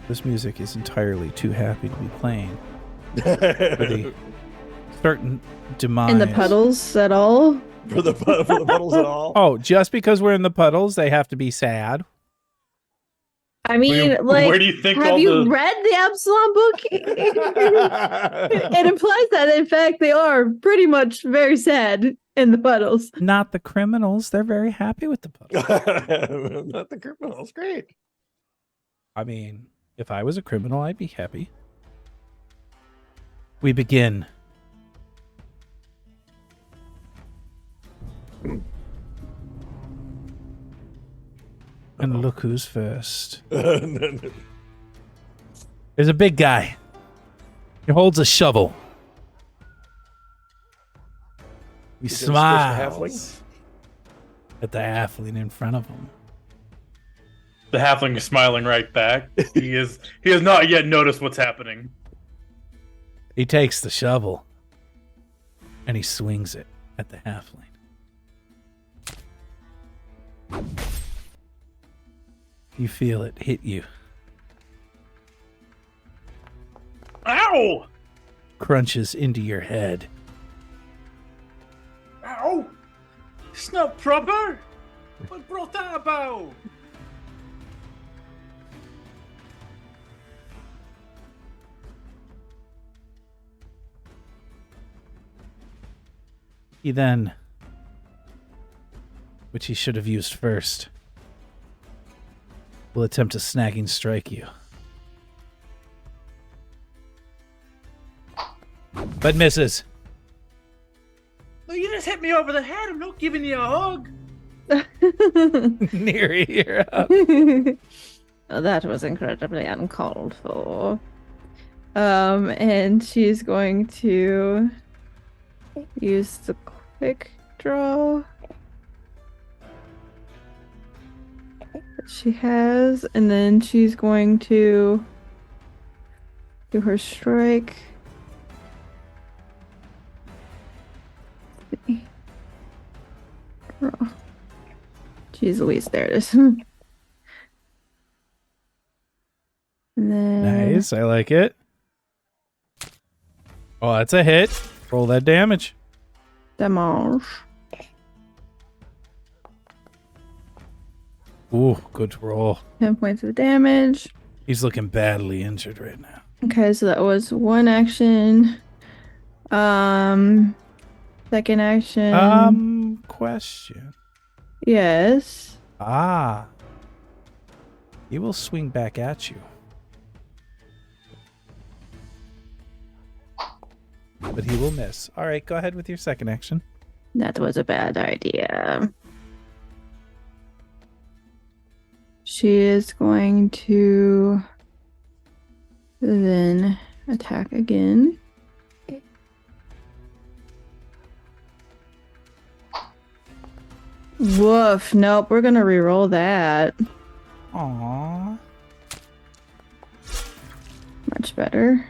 This music is entirely too happy to be playing. For the certain demise. In the puddles at all? For the puddles at all? Oh, just because we're in the puddles, they have to be sad. I mean, like, where do you think have all you the... read the Absalom book? It implies that, in fact, they are pretty much very sad in the puddles. Not the criminals. They're very happy with the puddles. Not the criminals. Great. I mean, if I was a criminal, I'd be happy. We begin. And look who's first. There's a big guy. He holds a shovel. He smiles at the halfling in front of him. The halfling is smiling right back. He has not yet noticed what's happening. He takes the shovel and he swings it at the halfling. You feel it hit you. Ow! Crunches into your head. Ow! It's not proper! What brought that about? He then, which he should have used first, will attempt to snagging strike you. But misses. No, you just hit me over the head. I'm not giving you a hug. Near ear up. Well, that was incredibly uncalled for. And she's going to use the quick draw that she has, and then she's going to do her strike. Draw. Jeez Louise, there it is. And then Nice, I like it. Oh, that's a hit. Roll that damage. damage. Ooh, good roll. 10 points of damage. He's looking badly injured right now. Okay, so that was one action. Second action. Question. Yes. He will swing back at you. But he will miss. All right, go ahead with your second action. That was a bad idea. She is going to then attack again. Woof. Nope, we're gonna re-roll that. Aww. Much better.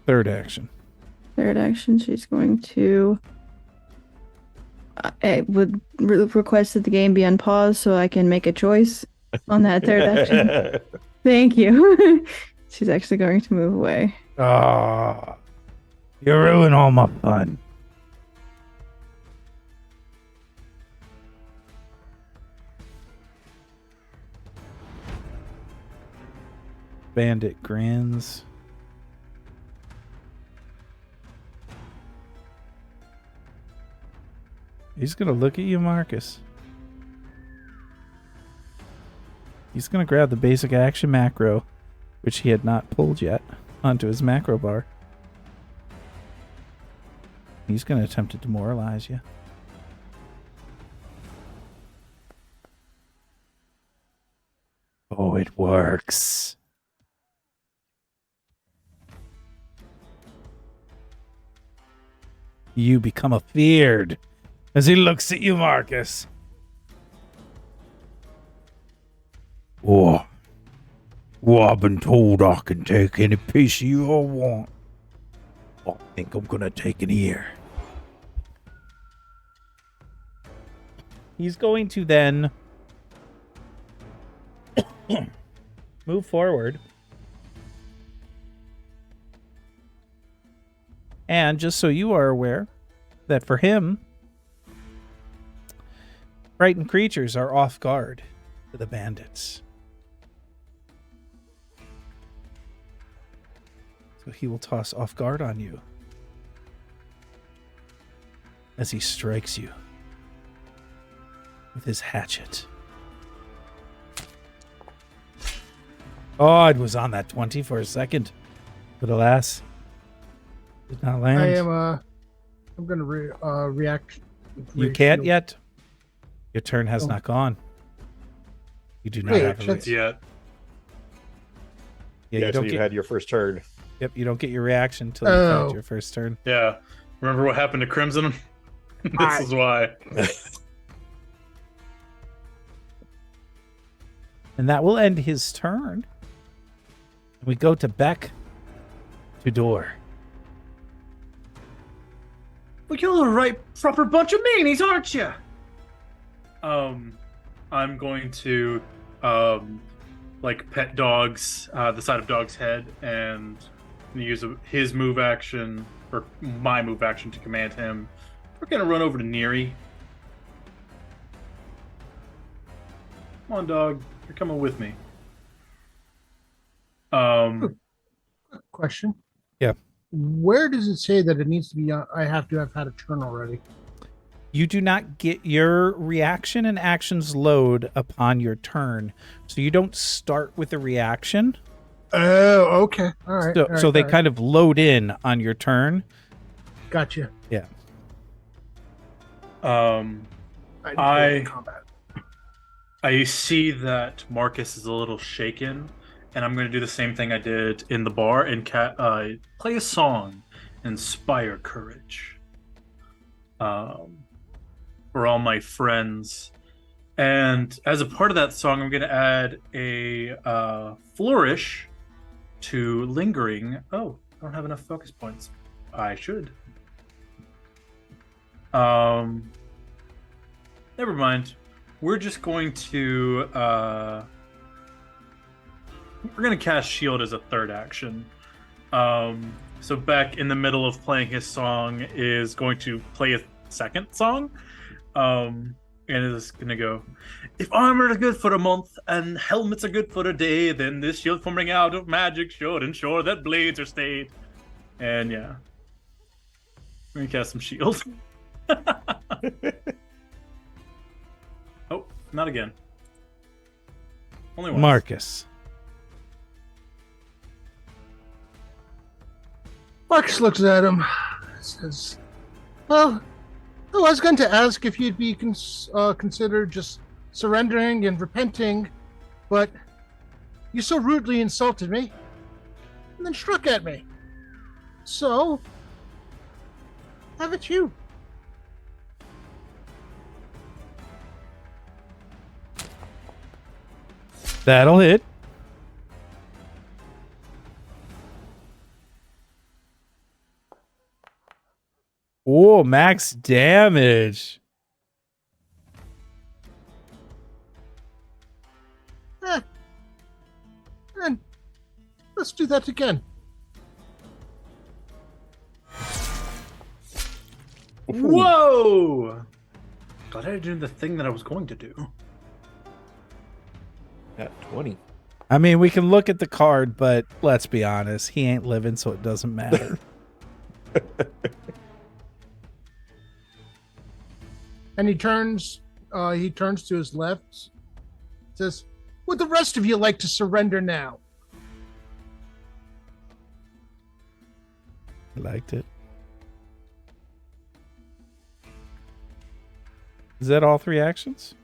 Third action. Third action, she's going to I would request that the game be unpaused so I can make a choice on that third action. Thank you. She's actually going to move away. You ruin all my fun. Bandit grins. He's gonna look at you, Marcus. He's gonna grab the basic action macro, which he had not pulled yet, onto his macro bar. He's gonna attempt to demoralize you. Oh, it works. You become afeared as he looks at you, Marcus. Oh, well, I've been told I can take any piece of you I want. I think I'm gonna take an ear. He's going to then move forward. And just so you are aware that for him, frightened creatures are off guard to the bandits. So he will toss off guard on you as he strikes you with his hatchet. Oh, it was on that 20 for a second. But alas, did not land. I'm going to react. You can't yet. Your turn has not gone. You do not have a that's- Yet. Yeah, Yeah, you so don't you get. had your first turn. Yep, you don't get your reaction until you Oh. finish your first turn. Yeah. Remember what happened to Crimson? This I- is why. And that will end his turn. We go to Beck to Door. Well, you're the right proper bunch of meanies, aren't you? I'm going to like pet Dog's the side of Dog's head and use his move action or my move action to command him. We're gonna run over to Neri. Come on, Dog. You're coming with me. Question. Yeah. Where does it say that it needs to be? I have to have had a turn already. You do not get your reaction and actions load upon your turn. So you don't start with a reaction. Oh, okay. All right. So they kind of load in on your turn. Gotcha. Yeah. I need to go in combat. I see that Marcus is a little shaken, and I'm going to do the same thing I did in the bar and play a song, inspire courage, for all my friends. And as a part of that song, I'm going to add a flourish to lingering. Oh, I don't have enough focus points. I should. Never mind. We're just going to we're gonna cast Shield as a third action. So Beck, in the middle of playing his song, is going to play a second song, and is gonna go, "If armor is good for a month and helmets are good for a day, then this shield forming out of magic should ensure that blades are stayed." And yeah, we're gonna cast some shield. Oh, not again. Only once. Marcus. Marcus looks at him, says, "Well, I was going to ask if you'd be consider just surrendering and repenting, but you so rudely insulted me, and then struck at me. So, have it you." That'll hit. Oh, max damage. And let's do that again. Whoa! Glad I did the thing that I was going to do. At 20. I mean, we can look at the card, but let's be honest. He ain't living, so it doesn't matter. And he turns to his left, says, "Would the rest of you like to surrender now?" I liked it. Is that all three actions?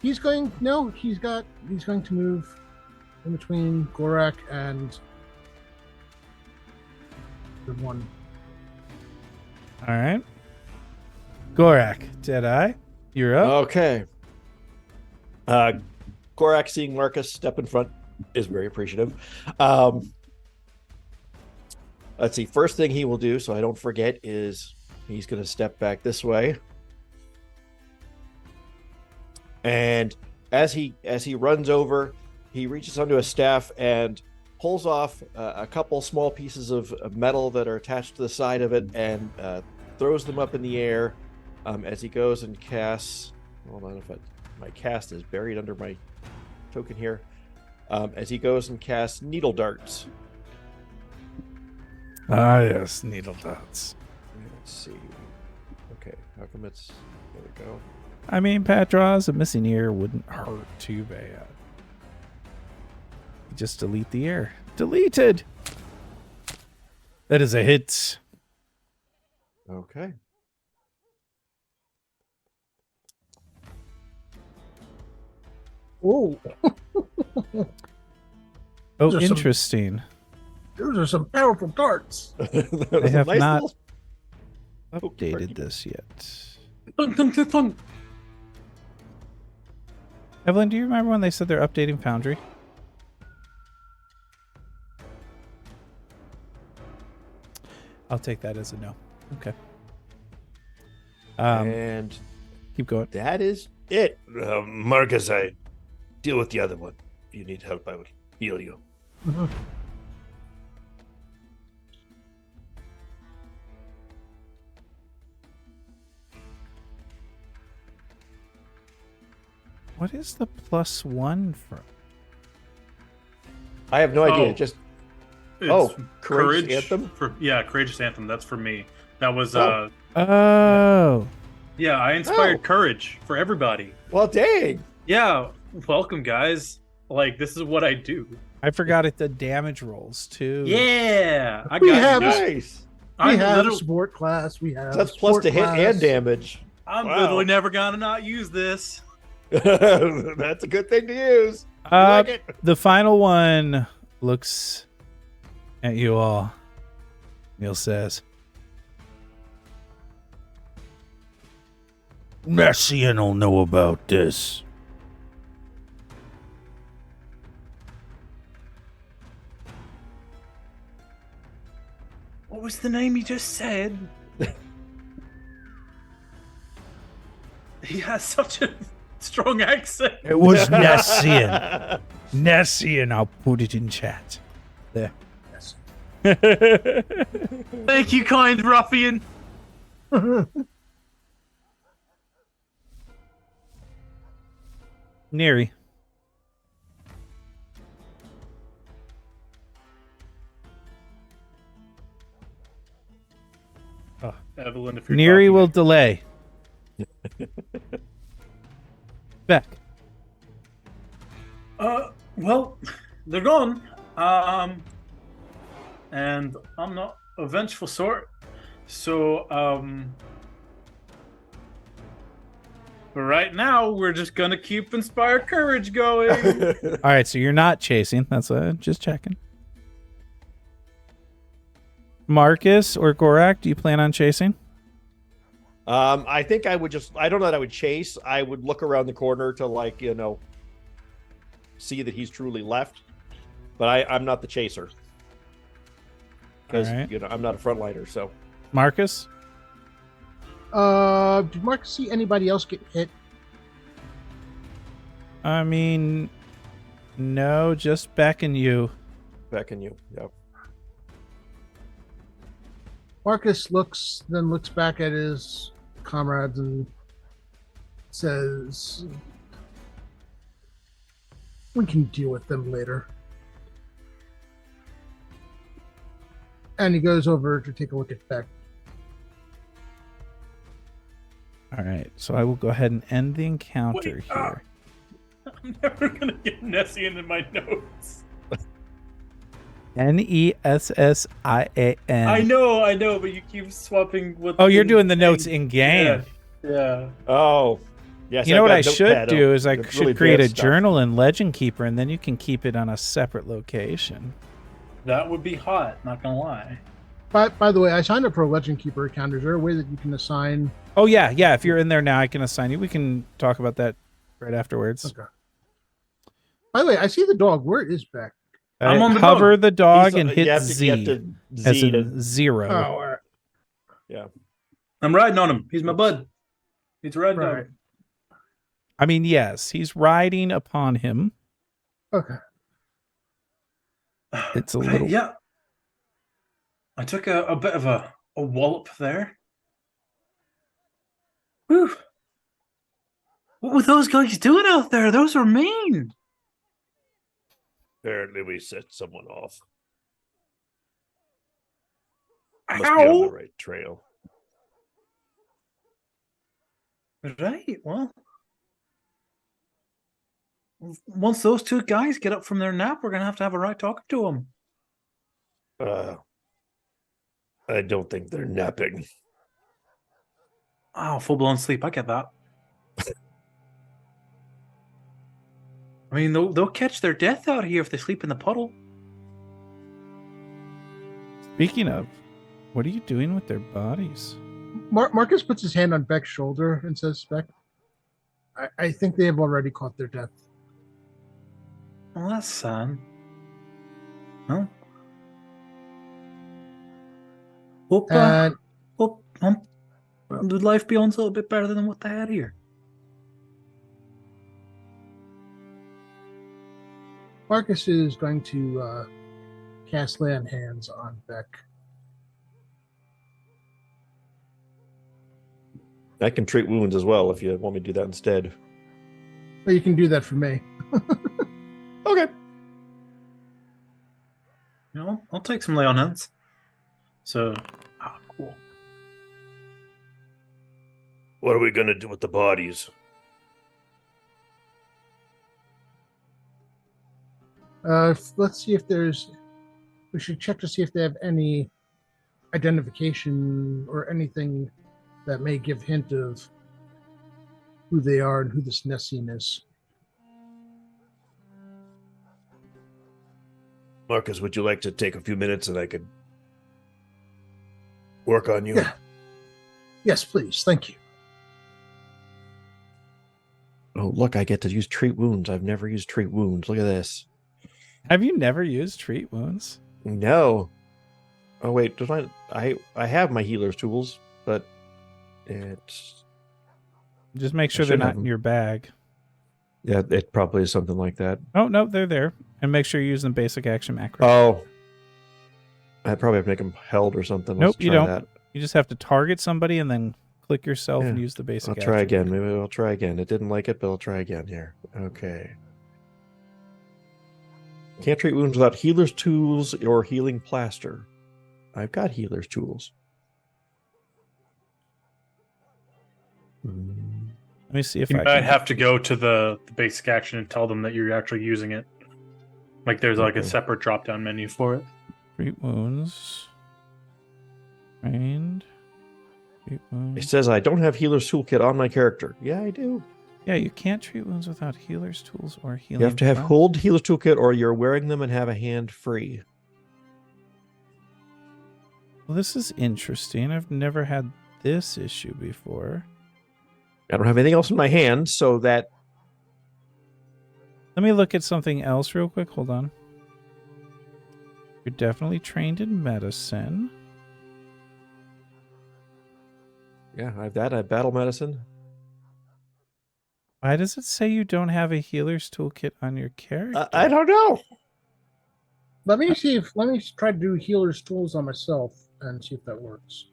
He's going to move in between Gorak and the one. All right. Gorak, Deadeye, you're up. Okay. Gorak, seeing Marcus step in front, is very appreciative. Let's see. First thing he will do, so I don't forget, is He's going to step back this way. And as he runs over, he reaches onto a staff and pulls off a couple small pieces of metal that are attached to the side of it and throws them up in the air as he goes and casts. Hold on, my cast is buried under my token here. As he goes and casts needle darts. Ah, yes, needle darts. Let's see. Okay, how come it's... There we go. I mean, Patros, a missing ear wouldn't hurt too bad. Just delete the ear. Deleted! That is a hit. Okay. Oh, Oh, Those are some- interesting. those are some powerful darts. They have not updated pardon. this yet. Thunk, thunk, thunk, thunk. Evelyn, do you remember when they said they're updating Foundry? I'll take that as a no. Okay. And Keep going. that is it. Marcus, I deal with the other one. If you need help, I will heal you. What is the +1 from? I have no idea. Oh. Just It's Courageous Anthem? Courageous Anthem. That's for me. That was Oh. Oh. yeah. I inspired Oh. courage for everybody. well, dang. Yeah, welcome guys. Like this is what I do. I forgot it. The damage rolls too. Yeah, I We got have- you. Nice. We I'm have literally, sport class. We have So that's plus sport to hit class. and damage. I'm Wow. literally never gonna not use this. That's a good thing to use. I like it. The final one looks at you all. Neil says, Messian will know about this. What was the name you just said? He has such a strong accent. It was Messian. Messian, I'll put it in chat. There. Yes. Thank you, kind ruffian. Neri. Evelyn, if you're Neri talking- will delay. Beck. Well, they're gone. And I'm not a vengeful sort. So, but right now, we're just gonna keep Inspire Courage going. All right, so you're not chasing. That's just checking. Marcus or Gorak, do you plan on chasing? I think I would I don't know that I would chase. I would look around the corner to see that he's truly left. But I'm not the chaser. Because, Alright. I'm not a frontliner, so. Marcus? Did Mark see anybody else get hit? I mean, no, just Beck and you. Beck and you. Yep. Marcus looks back at his comrades and says, "We can deal with them later." And he goes over to take a look at Beck. All right, so I will go ahead and end the encounter Wait, here. I'm never gonna get Nessian in my notes. Nessian. I know, but you keep swapping with. Oh, you're doing the notes in game. Yeah. Oh. Yes, You know I've what got I should Notepad do out. is I It's should really create a advanced stuff. journal in Legend Keeper, and then you can keep it on a separate location. That would be hot, not gonna lie. By the way, I signed up for a Legend Keeper account. Is there a way that you can assign? Oh yeah. If you're in there now, I can assign you. We can talk about that right afterwards. Okay. By the way, I see the dog. Where is Beck? I'm on the Hover dog. the dog He's- and hit you have Z to as Z in to- zero. Oh, all right. Yeah. I'm riding on him. He's my bud. He's riding on Right. him. I mean, yes, he's riding upon him. Okay. It's a little. Yeah. I took a bit of a wallop there. Whew. What were those guys doing out there? Those are mean. Apparently, we set someone off. Must be on the How? right trail. Right. Well, once those two guys get up from their nap, we're gonna have a right talking to them. I don't think they're napping. Oh, full blown sleep. I get that. I mean, they'll catch their death out here if they sleep in the puddle. Speaking of, what are you doing with their bodies? Marcus puts his hand on Beck's shoulder and says, Beck, I think they have already caught their death. Well, that's sad. Well, hope, And the life beyond's a little bit better than what they had here. Marcus is going to cast lay on hands on Beck. I can treat wounds as well if you want me to do that instead. But you can do that for me. Okay. You know, I'll take some lay on hands. So, cool. What are we going to do with the bodies? Let's see if we should check to see if they have any identification or anything that may give hint of who they are and who this Nessian is. Marcus, would you like to take a few minutes and I could work on you? Yeah. Yes, please. Thank you. Oh, look, I get to use treat wounds. I've never used treat wounds. Look at this. Have you never used treat wounds? No. Oh, wait. I have my healer's tools, but it's... Just make sure I they're should not have in them. your bag. Yeah, it probably is something like that. Oh, no, they're there. And make sure you're using the basic action macro. Oh. I probably have to make them held or something. Nope, Let's you try don't. That. You just have to target somebody and then click yourself and Yeah. use the basic I'll action. try again. Maybe I'll try again. It didn't like it, but I'll try again here. Okay. Can't treat wounds without healer's tools or healing plaster. I've got healer's tools. Let me see if You I might can. have to go to the basic action and tell them that you're actually using it. Like there's like a Okay. separate drop down menu for it. Treat wounds. Trained. Treat It wounds. says I don't have healer's toolkit on my character. Yeah, I do. Yeah, you can't treat wounds without healer's tools or healing. You have to have flask. hold healer's toolkit or you're wearing them and have a hand free. Well, this is interesting. I've never had this issue before. I don't have anything else in my hand, so that... Let me look at something else real quick. Hold on. You're definitely trained in medicine. Yeah, I have that. I have battle medicine. Why does it say you don't have a healer's toolkit on your character? I don't know. Let me try to do healer's tools on myself and see if that works.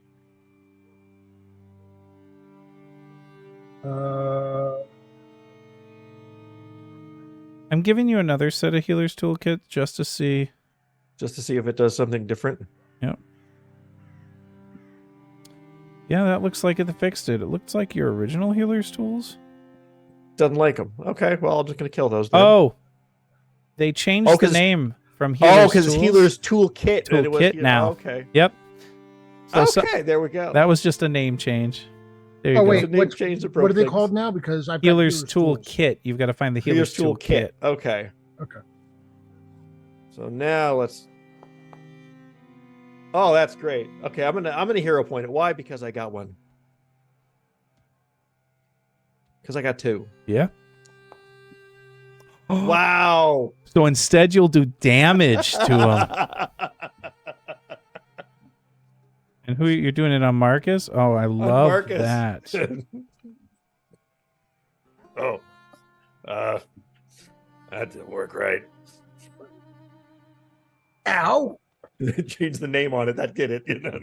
I'm giving you another set of healer's toolkit just to see. Just to see if it does something different. Yeah, that looks like it fixed it. It looks like your original healer's tools. Doesn't like them. Okay, well, I'm just going to kill those then. Oh, they changed Oh, the 'cause- name from healer's Oh, because it's tools. healer's toolkit. and it was Toolkit now. Okay. Yep. So Okay, there we go. that was just a name change. There you Oh go. wait, The name what change of are they things. called now? Because I've got Healer's tools. toolkit. You've got to find the healer's toolkit. Okay. Okay. So now let's... Oh, that's great. Okay, I'm gonna hero point it. Why? Because I got one. Because I got two. Yeah. Wow. So instead, you'll do damage to him. And who you're doing it on Marcus? Oh, I love Marcus. that. Oh, that didn't work right. Ow! Change the name on it. That get it. You know?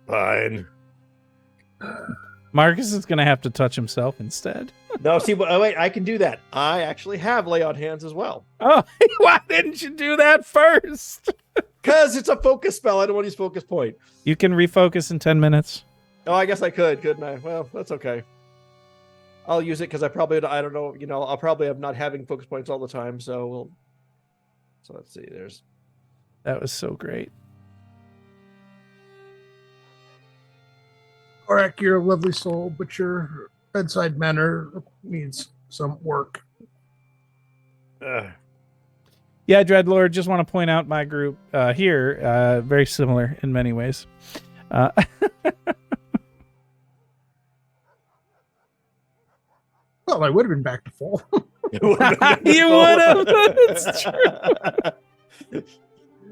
Fine. Marcus is going to have to touch himself instead. No, see, but wait, I can do that. I actually have lay on hands as well. Oh, why didn't you do that first? Because it's a focus spell. I don't want to use focus point. You can refocus in 10 minutes. Oh, I guess I could, couldn't I? Well, that's okay. I'll use it because I don't know, I'll probably have not having focus points all the time. So let's see. There's. That was so great. Korak, you're a lovely soul, but your bedside manner needs some work. Yeah, Dreadlord, just want to point out my group here, very similar in many ways. Well, I would have been back to full. You would have. It's true.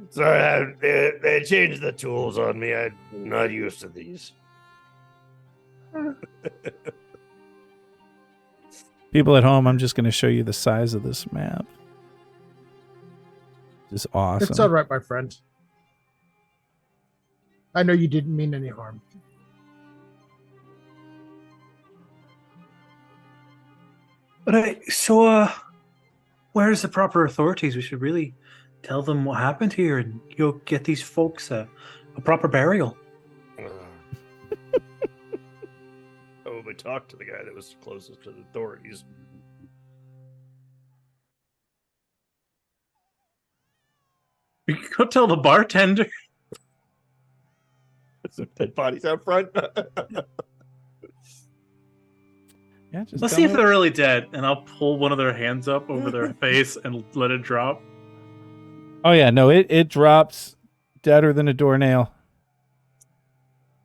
Sorry, they changed the tools on me. I'm not used to these. People at home, I'm just going to show you the size of this map. It's awesome. It's all right, my friend. I know you didn't mean any harm. Right, so where's the proper authorities? We should really tell them what happened here and get these folks a proper burial. Oh, but talk to the guy that was closest to the authorities. You can go tell the bartender. Some dead bodies out front. Yeah, just Let's see if they're really dead, and I'll pull one of their hands up over their face and let it drop. Oh yeah, no, it drops deader than a doornail.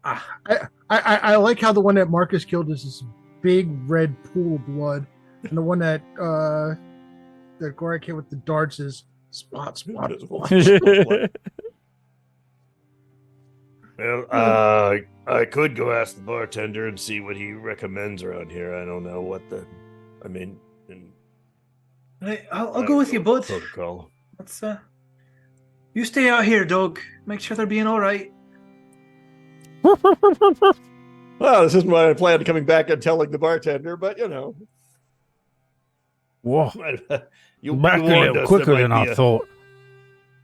I like how the one that Marcus killed is this big red pool of blood, and the one that Korak hit with the darts is spot. Well, I could go ask the bartender and see what he recommends around here. I don't know what Right, I'll go with you, bud. Protocol. Let's you stay out here, Doug. Make sure they're being all right. Well, this isn't what I planned coming back and telling the bartender, but Whoa. you Back a warned little us quicker there than might I be thought.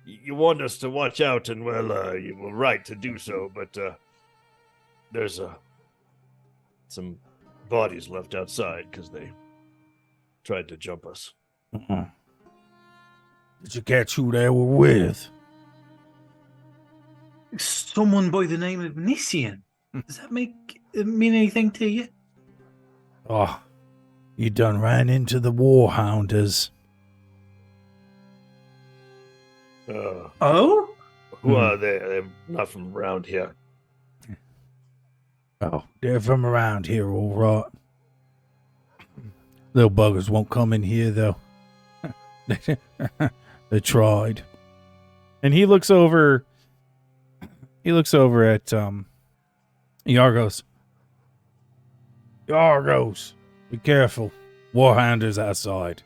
You warned us to watch out, and well, you were right to do so. But there's some bodies left outside because they tried to jump us. Did you catch who they were with? Someone by the name of Nisian. Does that mean anything to you? Oh, you done ran into the warhounders. Oh? Who are they? They're not from around here. Oh, they're from around here, all right. Little buggers won't come in here, though. They tried. And he looks over at Yargos. Yargos, be careful. Warhounders outside.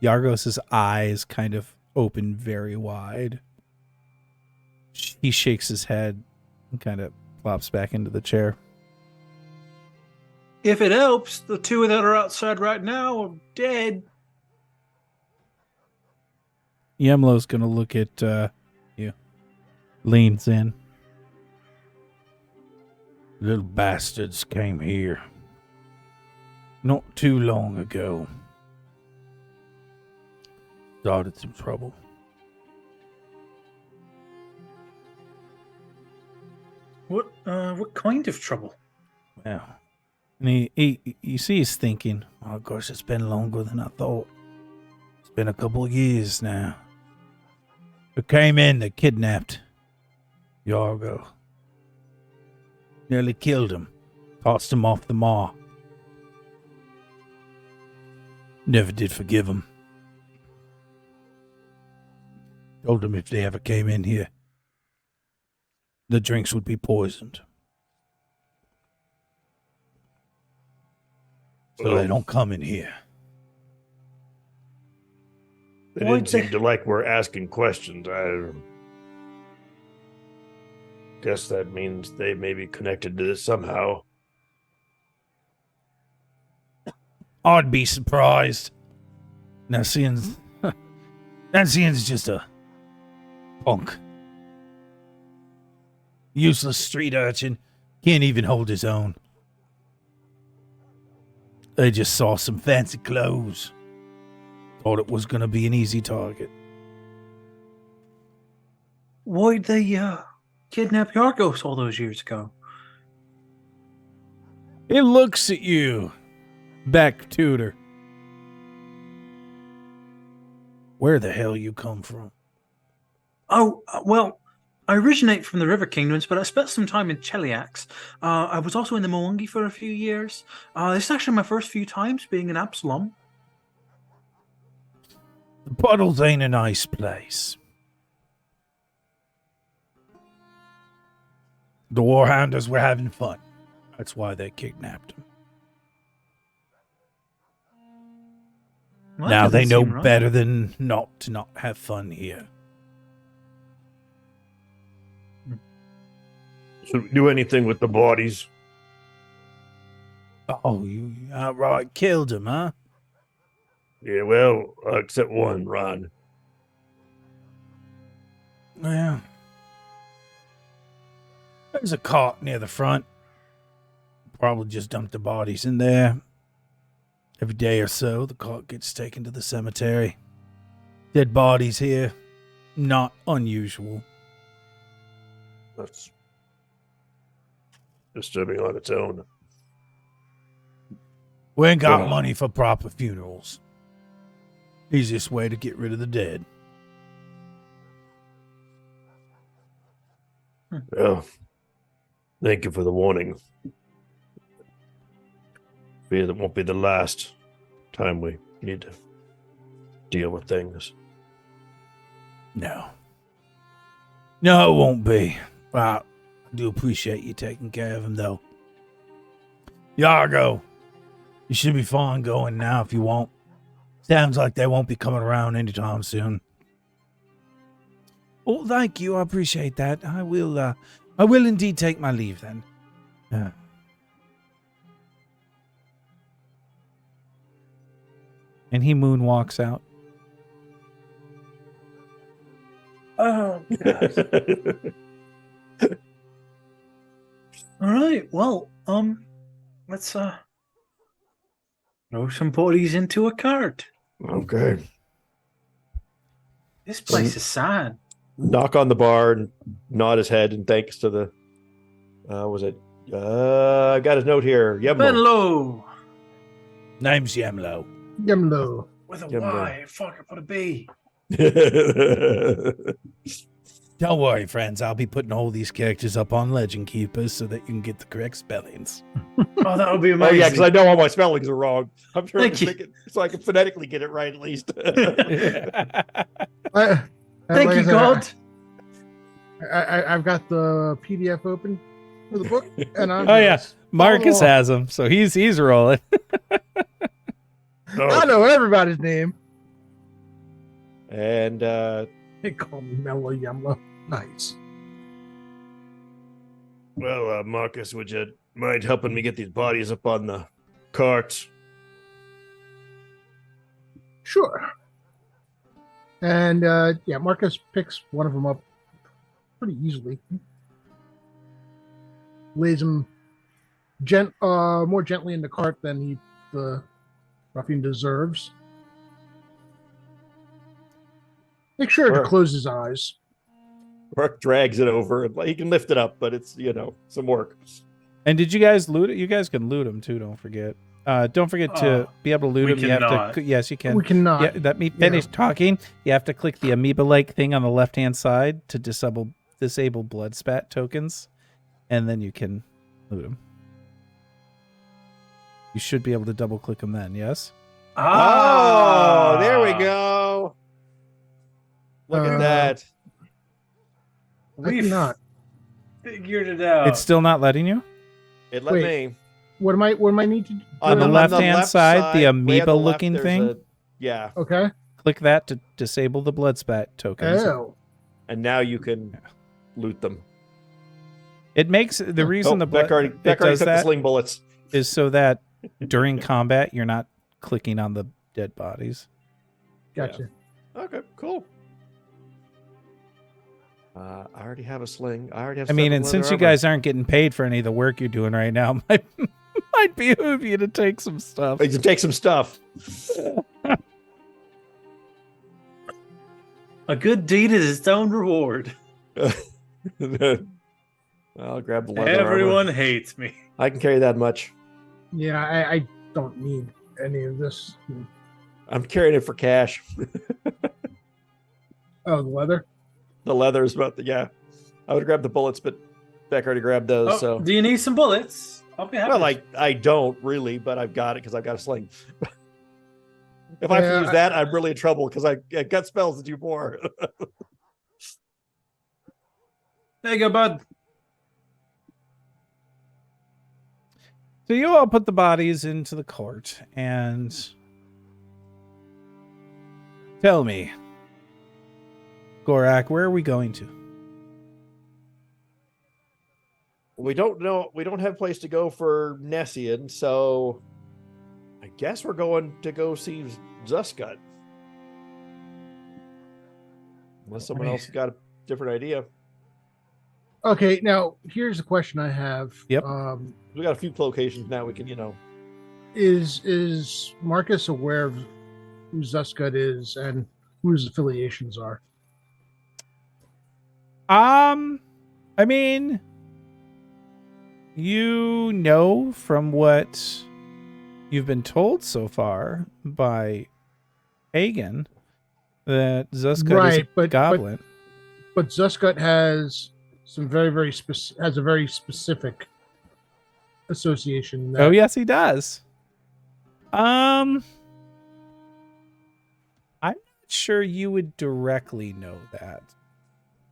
Yargos' eyes kind of open very wide. He shakes his head and kind of plops back into the chair. If it helps, the two that are outside right now are dead. Yemlo's gonna look at you. Leans in. Little bastards came here not too long ago. Started some trouble. What kind of trouble? Well, And you see he's thinking. oh gosh, it's been longer than I thought. It's been a couple of years now. They came in, they kidnapped Yargo. Nearly killed him. Tossed him off the maw. Never did forgive him. Told them if they ever came in here, the drinks would be poisoned. So they don't come in here. They didn't seem to like we're asking questions. I guess that means they may be connected to this somehow. I'd be surprised. Nancian's just a punk. Useless street urchin. Can't even hold his own. They just saw some fancy clothes. Thought it was going to be an easy target. Why'd they kidnap Yargos all those years ago? It looks at you, back tutor. Where the hell you come from? Oh, well, I originate from the River Kingdoms, but I spent some time in Cheliax. I was also in the Moangi for a few years. This is actually my first few times being in Absalom. The Puddles ain't a nice place. The Warhounders were having fun. That's why they kidnapped him. Well, Now that they doesn't know seem right. better than not to not have fun here. Should we do anything with the bodies? Oh, you outright killed him, huh? Yeah, well, except one, Ron. Well, there's a cart near the front. Probably just dumped the bodies in there. Every day or so, the cart gets taken to the cemetery. Dead bodies here, not unusual. That's disturbing on its own. We ain't got Ugh. money for proper funerals. Easiest way to get rid of the dead. Well, thank you for the warning. Fear that won't be the last time we need to deal with things. No. No, it won't be. Well, I do appreciate you taking care of him, though. Yargo, you should be fine going now if you want. Sounds like they won't be coming around anytime soon. Oh, thank you. I appreciate that. I will indeed take my leave then. And he moonwalks out. Oh, God. All right. Well, let's throw some bodies into a cart. Okay. This place is sad. Knock on the bar and nod his head and thanks to the I got his note here. Yemlo. Benlo Name's Yemlo. Yemlo. with a Yemlo. Y. Fuck, I put a B. Don't worry, friends. I'll be putting all these characters up on Legend Keepers so that you can get the correct spellings. Oh, that would be Oh amazing. yeah, because I know all my spellings are wrong. I'm trying Thank to you. make it so I can phonetically get it right at least. Thank you, God. I've got the PDF open for the book, and I'm. Oh yeah, just Marcus following has him, so he's rolling. along. I know everybody's name. And They call me Mello Yemlo. Nice. Well, Marcus, would you mind helping me get these bodies up on the carts? Sure. And yeah, Marcus picks one of them up pretty easily. Lays him more gently in the cart than the ruffian deserves. Make sure to Sure. close his eyes. Mark drags it over and he can lift it up, but it's some work. And did you guys loot it? You guys can loot them too. Don't forget. Don't forget to be able to loot we them. You have cannot. to. Yes, you can. We cannot. Yeah, let me finish talking. You have to click the amoeba-like thing on the left-hand side to disable blood spat tokens, and then you can loot them. You should be able to double-click them then. Yes. Oh, there we go. Look at that. I We've cannot. figured it out. It's still not letting you? It let Wait. me. What am I need to do? On the left-hand left side, the way amoeba-looking there's thing? Yeah. Okay. Click that to disable the blood spat tokens. Oh. And now you can loot them. It makes the reason the blood Beck already it took does the that sling bullets. is so that during combat you're not clicking on the dead bodies. Gotcha. Okay, cool. I already have a sling. I already have. I mean, 7 and since leather you guys aren't getting paid for any of the work you're doing right now, might behoove you to take some stuff. armor. You can take some stuff. A good deed is its own reward. I'll grab the leather Everyone armor. hates me. I can carry that much. Yeah, I don't need any of this. I'm carrying it for cash. Oh, the leather? The leather is about the I would grab the bullets, but Beck already grabbed those. Oh, So do you need some bullets? I'll be happy. well, I don't really, but I've got it because I've got a sling. If I have Yeah, to use that, I'm really in trouble because I got spells to do more. There you go, bud. So you all put the bodies into the court and tell me, Gorak, where are we going to? We don't know. We don't have a place to go for Nessian, so I guess we're going to go see Zuskut. Unless someone else has got a different idea. Okay, now here's a question I have. Yep. We got a few locations now. We can, Is Marcus aware of who Zuskut is and who his affiliations are? I mean, you know from what you've been told so far by Hagen that Zuskut is a goblin. But Zuskut has some very, very has a very specific association. Oh yes, he does. I'm not sure you would directly know that.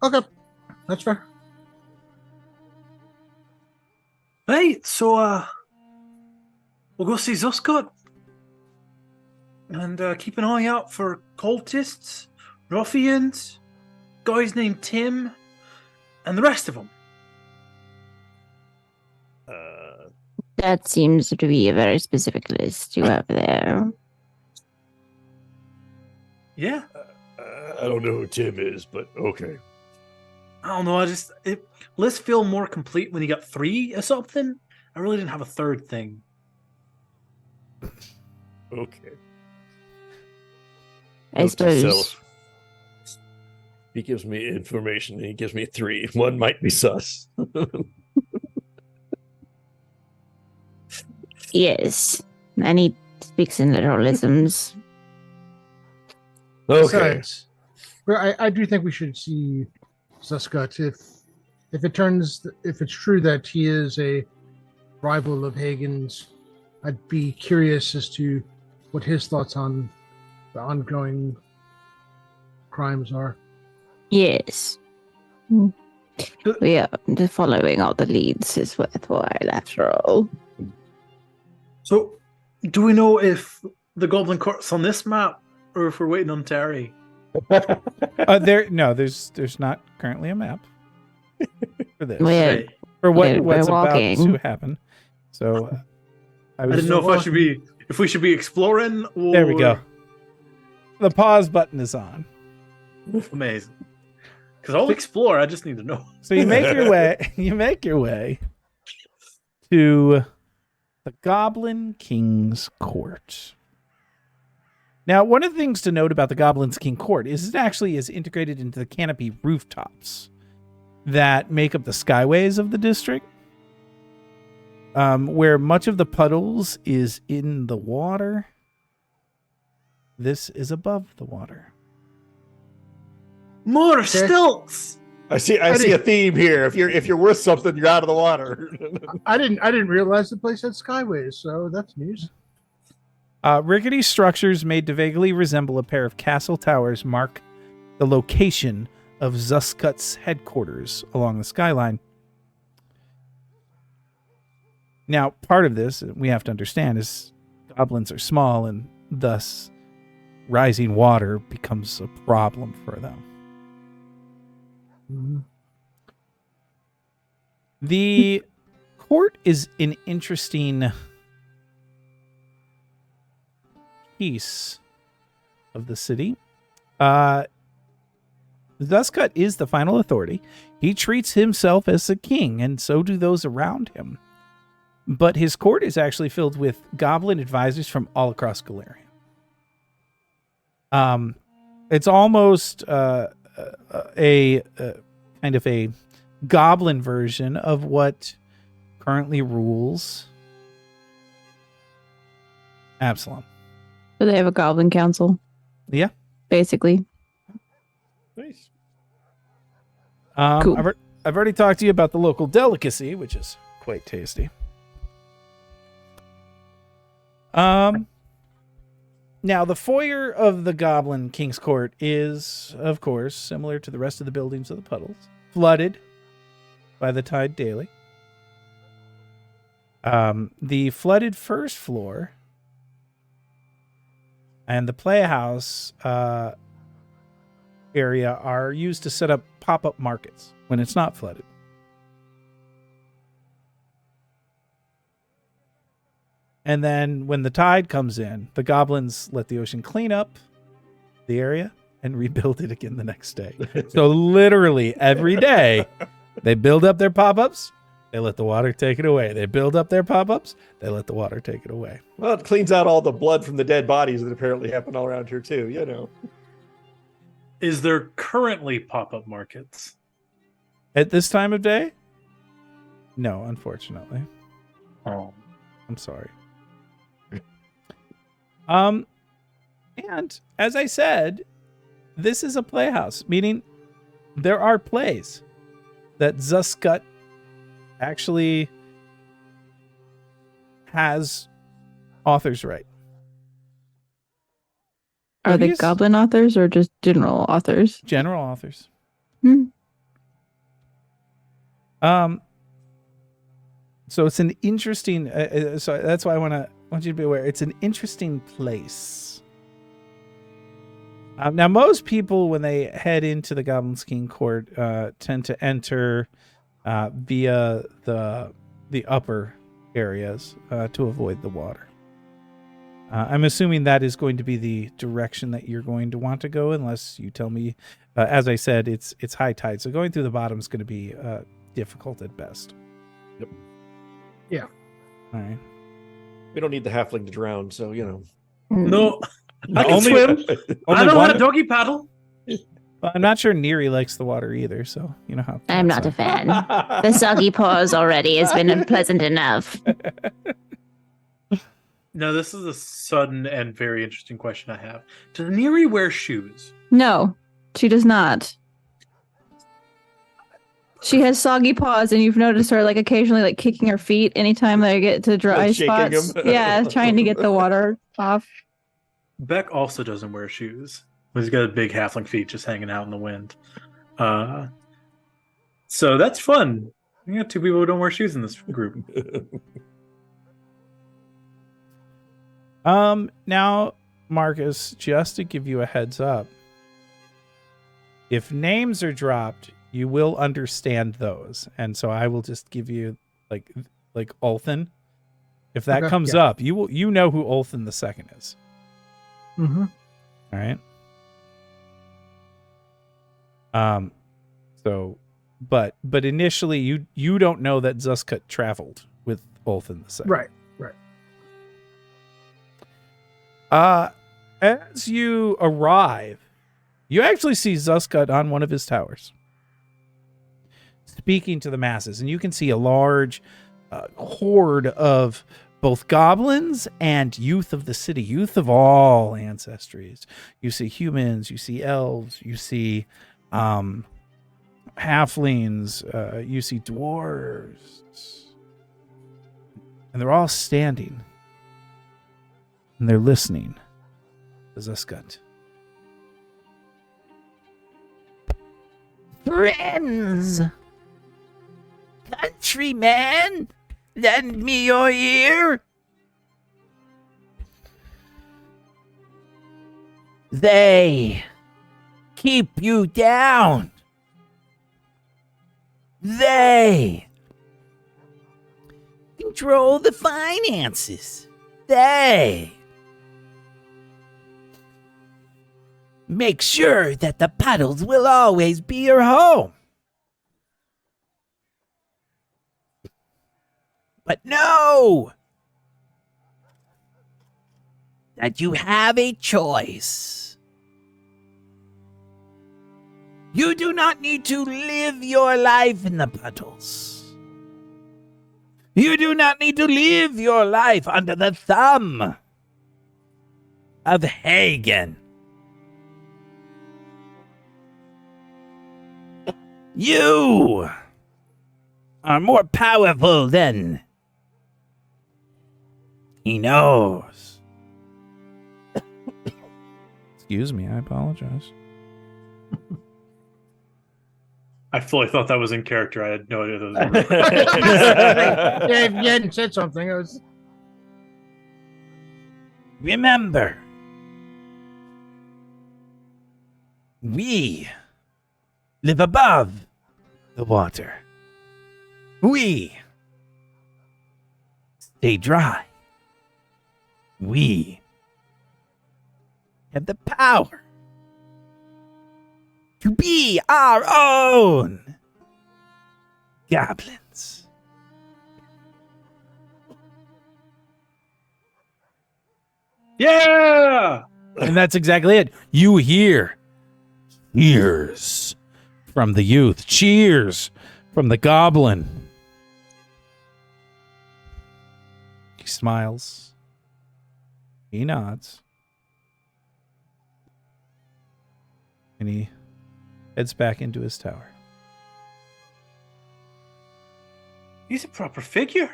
Okay, that's fair. Right, so we'll go see Zuskut and keep an eye out for cultists, ruffians, guys named Tim, and the rest of them. That seems to be a very specific list you have there. Yeah, I don't know who Tim is, but okay. I don't know. Lists feel more complete when you got 3 or something. I really didn't have a third thing. Okay. I Note to suppose. self. He gives me information and he gives me 3. One might be sus. Yes. And he speaks in literalisms. Okay. Besides, well, I do think we should see Zuskut if it's true that he is a rival of Hagen's. I'd be curious as to what his thoughts on the ongoing crimes are. Yes. We are following all the leads is worthwhile after all. So, do we know if the Goblin Court's on this map or if we're waiting on Terry? There's not currently a map for this. We're, For we're what's about walking. to happen. So I didn't know if we should be exploring or... There we go. The pause button is on. Amazing. Because I'll explore, I just need to know. So you make your way to the Goblin King's Court. Now, one of the things to note about the Goblin's King Court is it actually is integrated into the canopy rooftops that make up the skyways of the district, where much of the Puddles is in the water. This is above the water. More stilts! I see a theme here. If you're worth something, you're out of the water. I didn't realize the place had skyways, so that's news. Rickety structures made to vaguely resemble a pair of castle towers mark the location of Zuskut's headquarters along the skyline. Now, part of this we have to understand is goblins are small, and thus rising water becomes a problem for them. The court is an interesting piece of the city. Zuskut is the final authority. He treats himself as a king, and so do those around him. But his court is actually filled with goblin advisors from all across Galarian. It's almost a kind of a goblin version of what currently rules Absalom. So they have a goblin council. Yeah. Basically. Nice. Cool. I've already talked to you about the local delicacy, which is quite tasty. Now, the foyer of the Goblin King's Court is, of course, similar to the rest of the buildings of the Puddles, flooded by the tide daily. The flooded first floor and the playhouse area are used to set up pop-up markets when it's not flooded. And then when the tide comes in, the goblins let the ocean clean up the area and rebuild it again the next day. So literally every day, they build up their pop-ups, they let the water take it away. They build up their pop-ups, they let the water take it away. Well, it cleans out all the blood from the dead bodies that apparently happen all around here too, you know. Is there currently pop-up markets? At this time of day? No, unfortunately. Oh. I'm sorry. And as I said, this is a playhouse, meaning there are plays that Zuskut actually has authors right. Are they These- goblin authors or just general authors? General authors. Hmm. So it's an interesting. So that's why I want you to be aware. It's an interesting place. Now, most people, when they head into the Goblin's King Court, tend to enter via the upper areas to avoid the water. I'm assuming that is going to be the direction that you're going to want to go, unless you tell me. As I said, it's high tide, so going through the bottom is going to be difficult at best. Yep. Yeah. All right. We don't need the halfling to drown, so you know. No, I can Only- swim. I know how one- to doggy paddle. I'm not sure Neri likes the water either, so you know how. I'm not a fan. The soggy paws already has been unpleasant enough. No, this is a sudden and very interesting question I have. Does Neri wear shoes? No, she does not. She has soggy paws, and you've noticed her like occasionally like kicking her feet anytime they get to dry Like shaking spots. 'em. Yeah, trying to get the water off. Beck also doesn't wear shoes. He's got big halfling feet just hanging out in the wind. So that's fun. We got two people who don't wear shoes in this group. Now, Marcus, just to give you a heads up, if names are dropped, you will understand those, and so I will just give you like Olthen. If that Okay, comes yeah. up, you know who Olthen the second is. Mm-hmm. All right. So, but initially, you don't know that Zuskut traveled with Olthen the second. Right. As you arrive, you actually see Zuskut on one of his towers, speaking to the masses, and you can see a large horde of both goblins and youth of the city, youth of all ancestries. You see humans, you see elves, you see halflings, you see dwarves, and they're all standing. And they're listening to Zuskut. Friends! Countrymen! Lend me your ear! They keep you down. They control the finances. They make sure that the Puddles will always be your home. But know that you have a choice. You do not need to live your life in the Puddles. You do not need to live your life under the thumb of Hagen. You are more powerful than he knows. Excuse me, I apologize. I fully thought that was in character. I had no idea that was Yeah, if you hadn't said something, I was. Remember, we live above the water. We stay dry. We have the power to be our own goblins. Yeah! And that's exactly it. You hear cheers from the youth, cheers from the goblin. He smiles. He nods. And he heads back into his tower. He's a proper figure.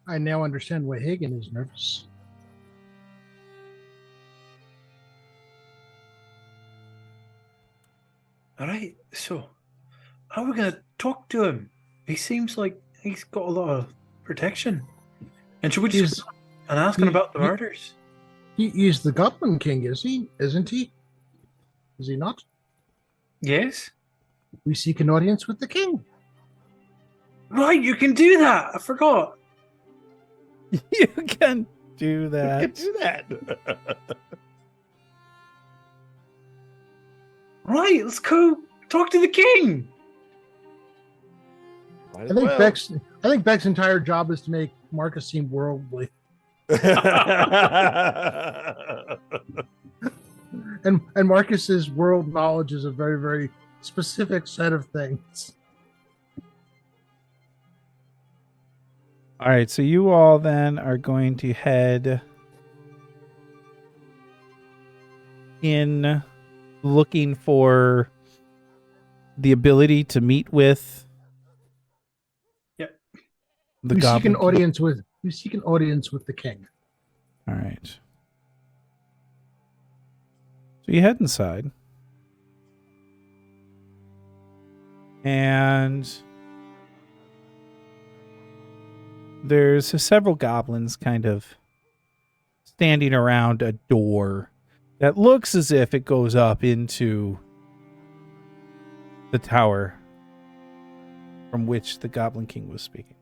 I now understand why Hagen is nervous. All right, so how are we going to talk to him? He seems like he's got a lot of protection. And should we just go and ask him about the murders? He's the Goblin King, is he? Isn't he? Is he not? Yes. We seek an audience with the king. Right, you can do that. I forgot. You can do that. Do that. Right, let's go talk to the king. I think Beck's entire job is to make Marcus seem worldly. And Marcus's world knowledge is a very, very specific set of things. All right, so you all then are going to head in looking for the ability to meet with the We seek goblin. an audience with the king. All right. So you head inside. And there's several goblins kind of standing around a door that looks as if it goes up into the tower from which the Goblin King was speaking.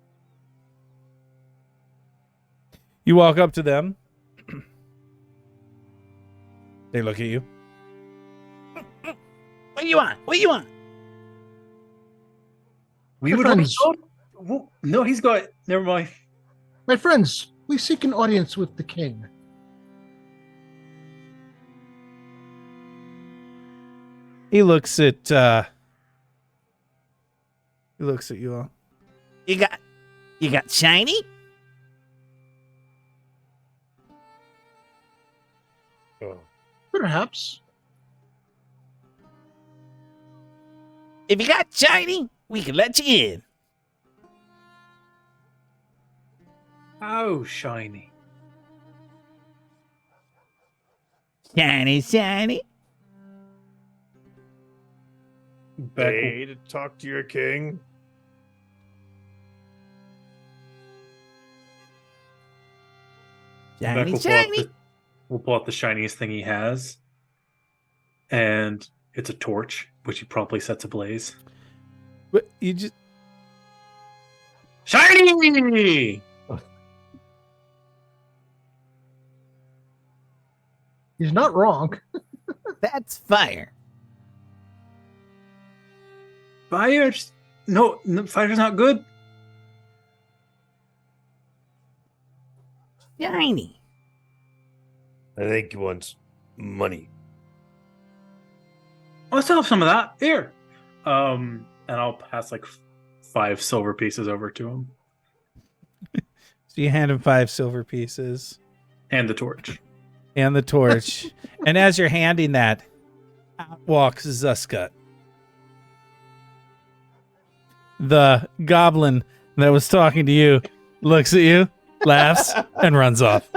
You walk up to them. They look at you. What do you want? What do you want? We would friends. No, he's got. Never mind. My friends, we seek an audience with the king. He looks at you all. You got shiny? Oh. Perhaps. If you got shiny, we can let you in. Oh, shiny. Shiny, shiny. Beck will, Hey, to talk to your king. Beck Shiny, will pull out shiny. will pull out the shiniest thing he has, and it's a torch, which he promptly sets ablaze. But you just Shiny! He's not wrong. that's fire. Fire? No, fire's not good. Shiny. I think he wants money. I still have some of that. Here. And I'll pass like 5 silver pieces over to him, So you hand him 5 silver pieces and the torch. and the torch. And as you're handing that, out walks Zuskut. The goblin that was talking to you looks at you, laughs, and runs off.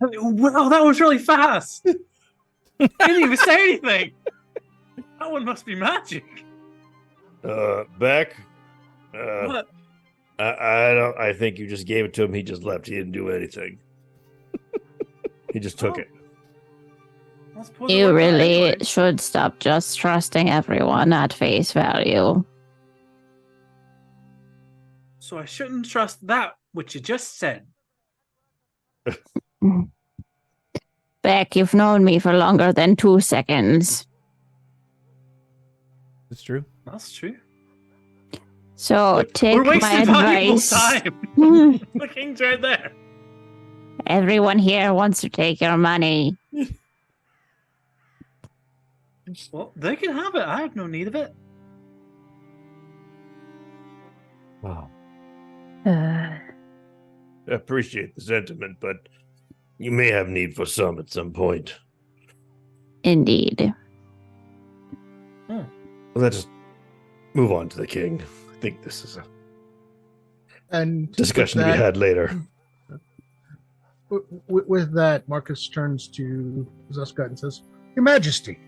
Wow, that was really fast. I didn't even say anything. That one must be magic. Beck. What? I don't. I think you just gave it to him. He just left. He didn't do anything. He just took it. I suppose it You worked out really anyway. should stop just trusting everyone at face value. So I shouldn't trust that which you just said. Beck, you've known me for longer than 2 seconds. It's true. That's true. So take We're my wasting valuable advice. time. The king's right there. Everyone here wants to take your money. Well, they can have it. I have no need of it. Wow. Uh, I appreciate the sentiment, but you may have need for some at some point. indeed. Let's move on to the king. I think this is a And discussion to with be that- had later. With that, Marcus turns to Zuskut and says, "Your Majesty."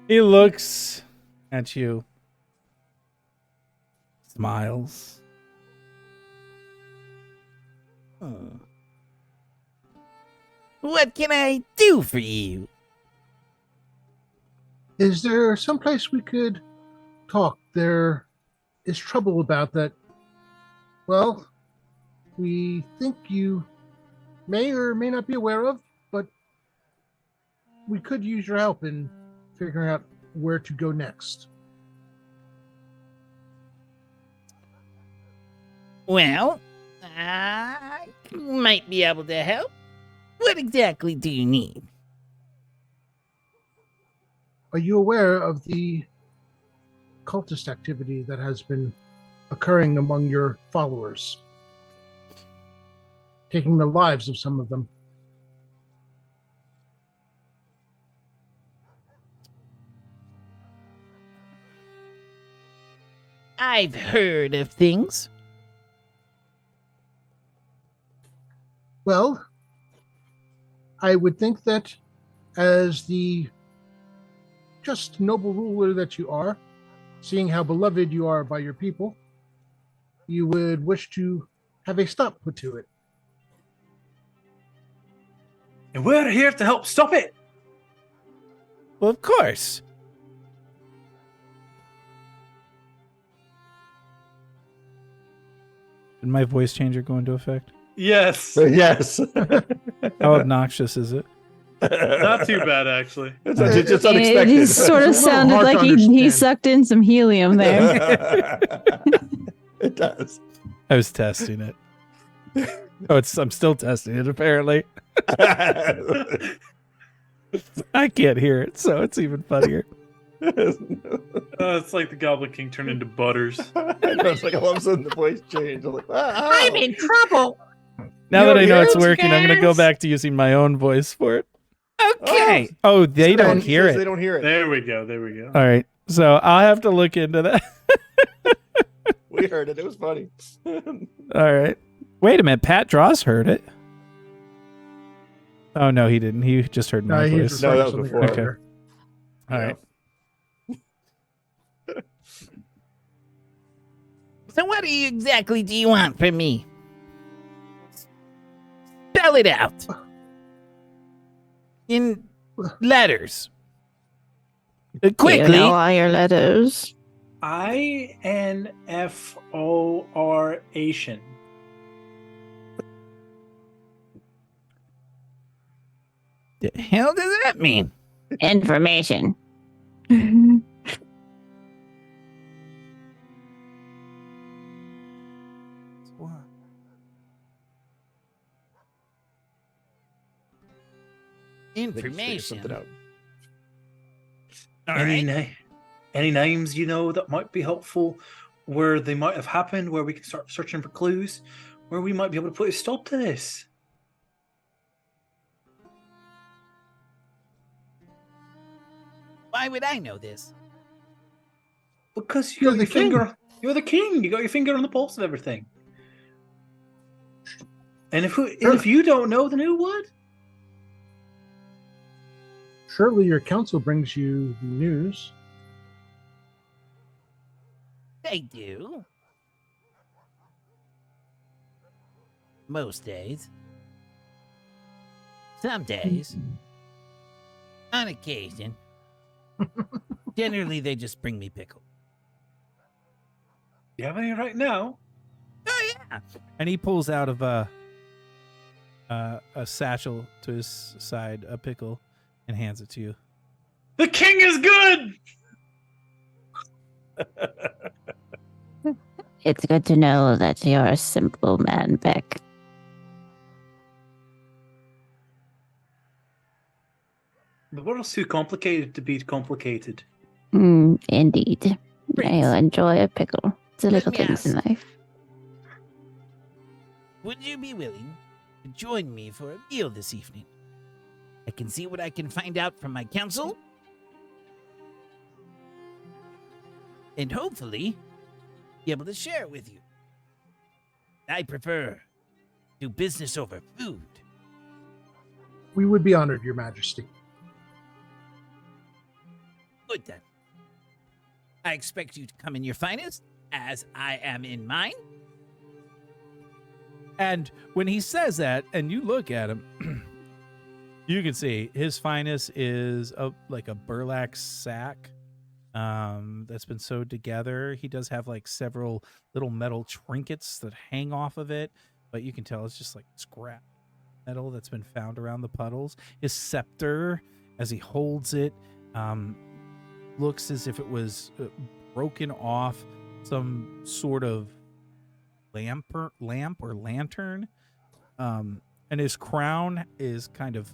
He looks at you, smiles. What can I do for you? Is there someplace we could talk? There is trouble about that. Well, we think you may or may not be aware of, but we could use your help in figuring out where to go next. Well, I might be able to help. What exactly do you need? Are you aware of the cultist activity that has been occurring among your followers? Taking the lives of some of them. I've heard of things. Well, I would think that as the just noble ruler that you are, seeing how beloved you are by your people, you would wish to have a stop put to it. And we're here to help stop it. Well, of course. Did my voice changer go into effect? Yes. Yes. How obnoxious is it? Not too bad, actually. It's just It unexpected. sort of It's a little sounded hard like to he understand. sucked in some helium there. It does. I was testing it. Oh, I'm still testing it, apparently. I can't hear it, so it's even funnier. It's like the Goblin King turned into Butters. It's like all of a sudden the voice changed. I'm like, I'm in trouble. Now that I know it's Yes, working, I'm going to go back to using my own voice for it. Okay. Oh, they don't hear They it. don't hear it. There we go. There we go. All right. So I'll have to look into that. We we heard it. It was funny. All right. Wait a minute. Pat Dross heard it. Oh, no, he didn't. He just heard my he voice. was No, that referring was to something before. earlier. All right. So what exactly do you want from me? Spell it out. In letters. Do you Quickly. know all your letters? INFOR Asian. The hell does that mean? Information. Information. Something out. All Any, right. any names you know that might be helpful, where they might have happened, where we can start searching for clues, where we might be able to put a stop to this? Why would I know this? Because You're got the your finger. You're the king. You got your finger on the pulse of everything. And if you don't know, then who would? Surely your council brings you news. They do. Most days. Some days. On occasion. Generally, they just bring me pickle. You have any right now? Oh, yeah. And he pulls out of a satchel to his side, a pickle, and hands it to you. The king is good. It's good to know that you're a simple man, Beck. The world's too complicated to be complicated. Indeed. Prince. I'll enjoy a pickle. It's the Let little me things in ask. life. Would you be willing to join me for a meal this evening? I can see what I can find out from my council. And hopefully, be able to share it with you. I prefer do business over food. We would be honored, Your Majesty. Good then. I expect you to come in your finest, as I am in mine. And when he says that, and you look at him, you can see his finest is like a burlap sack that's been sewed together. He does have like several little metal trinkets that hang off of it, but you can tell it's just like scrap metal that's been found around the puddles. His scepter, as he holds it, looks as if it was broken off some sort of lamp or lantern. And his crown is kind of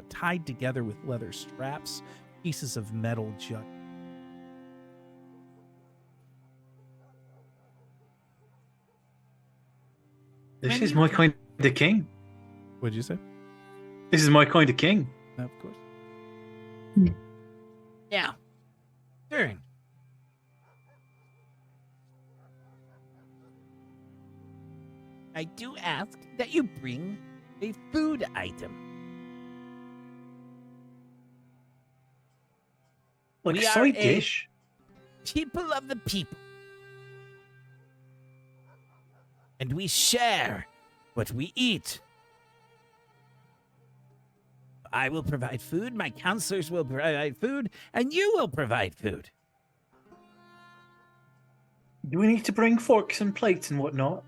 tied together with leather straps, pieces of metal jut. This is my kind of king. What'd you say? This is my kind of king. Of course. Now, turn. I do ask that you bring a food item. Like We a are side a- dish. People of the people. And we share what we eat. I will provide food, my counselors will provide food, and you will provide food. Do we need to bring forks and plates and whatnot?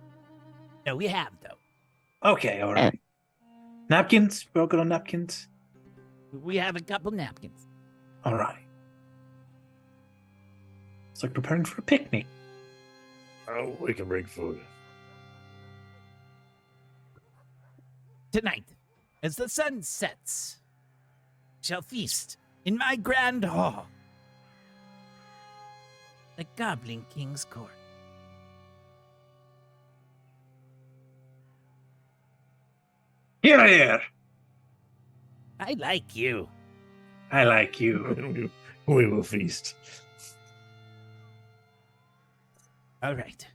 No, we have, though. Okay, all right. Napkins? We're all good on napkins? We have a couple napkins. All right. It's like preparing for a picnic. Oh, we can bring food. Tonight, as the sun sets, shall feast in my grand hall, the Goblin King's court. Here. I like you. I like you. We will feast. All right.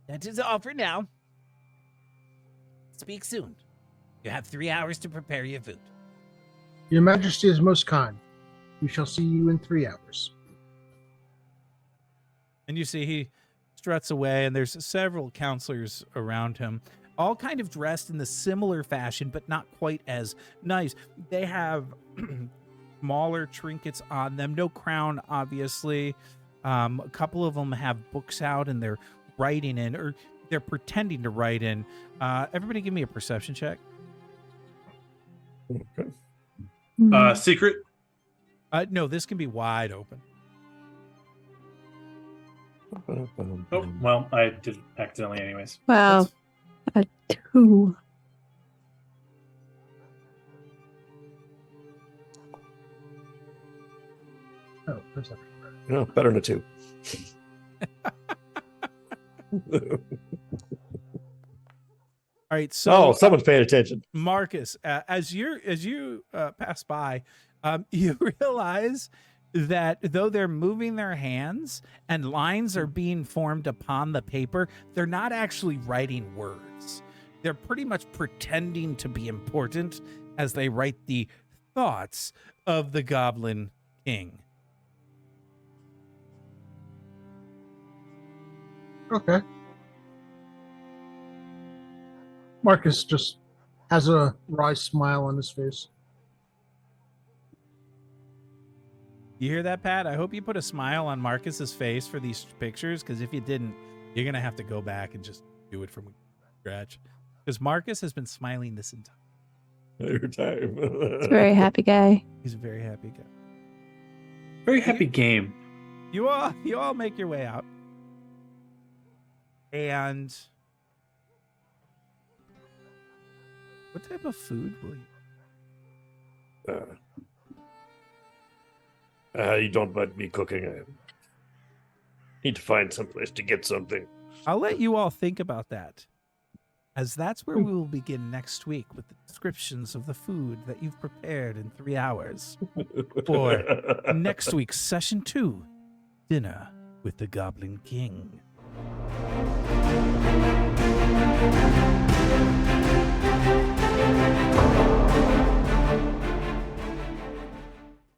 That is all for now. Speak soon. You have 3 hours to prepare your food. Your Majesty is most kind. We shall see you in 3 hours. And you see he struts away, and there's several counselors around him, all kind of dressed in the similar fashion, but not quite as nice. They have smaller trinkets on them, no crown, obviously. A couple of them have books out, and they're writing in, or they're pretending to write in. Everybody give me a perception check. Okay. Secret. No, this can be wide open. Oh, well, I did it accidentally anyways. Wow. A 2. Oh, perception. No, better than a 2. All right, so someone's paying attention. Marcus, as you pass by, you realize that though they're moving their hands and lines are being formed upon the paper, they're not actually writing words. They're pretty much pretending to be important as they write the thoughts of the Goblin King. Okay. Marcus just has a wry smile on his face. You hear that, Pat? I hope you put a smile on Marcus's face for these pictures, because if you didn't, you're going to have to go back and just do it from scratch. Because Marcus has been smiling this entire time. He's a very happy guy. He's a very happy guy. Very happy game. You all make your way out. And what type of food will you? You don't mind me cooking. I need to find someplace to get something. I'll let you all think about that, as that's where we will begin next week with the descriptions of the food that you've prepared in 3 hours. For next week's session 2, Dinner with the Goblin King.